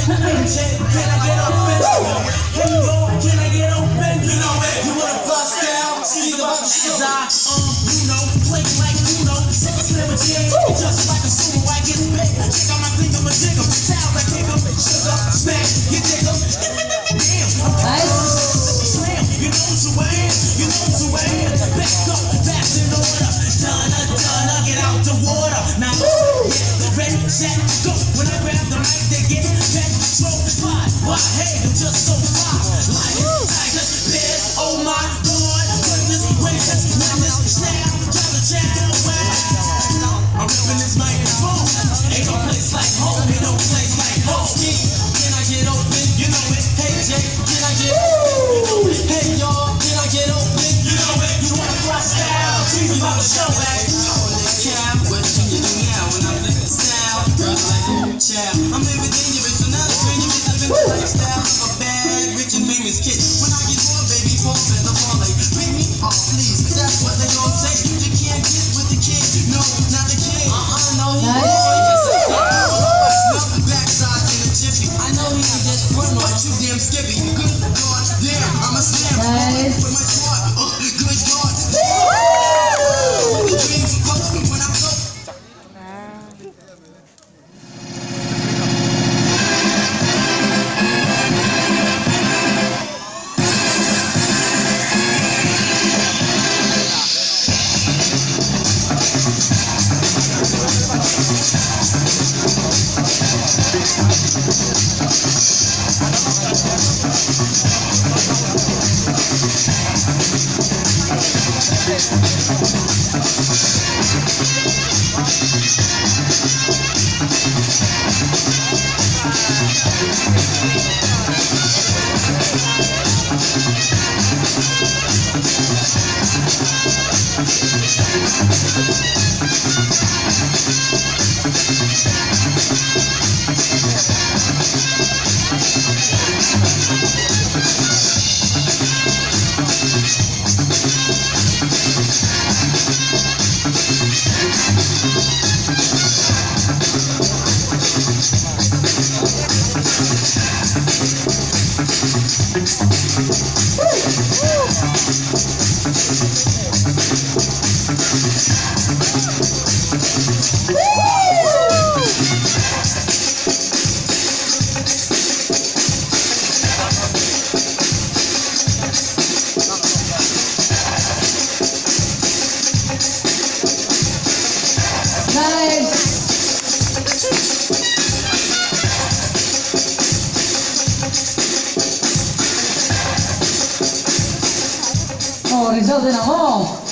Can I get open? Hey, yo, can I get open? You know it. You wanna bust down? See the shit play like Uno. Slim a jig, just like a sumo. I get big. Check out my finger, my jigger. Sounds like kick 'em. Sugar, smack, you dig 'em. Damn, slam. You know who I am. You know who I am. Back up, fast in order. Donna, get out the water. Now, ready, set, go. When I grab the mic, they get back. Control, fly. Why, hey, I'm just so fly. Lions, tigers, bears. Oh my God, goodness gracious, goodness, snap, child, wow. I'm ripping this microphone. Ain't no place like home. Ain't no place like home. Can I get open? You know it. Hey Jay, can I get open? You know it. Hey y'all, can I get open? You know it. You wanna fly style? Treat me about the show, man. Cab, what you getting now when I'm living style? Girls like you, child. I'm living dangerous, so now the stranger is living the lifestyle of a bad, rich and famous kid. When I get more, baby, fall in the ball like, bring me off, please. That's what they all say. You can't get with the kid. No, not the kid. No, he backside in a jiffy. I know he can just run, but you damn skippy. Good God, damn, I'm a slam. With my squad, good God. The dreams when I go. Oh, risate in amore!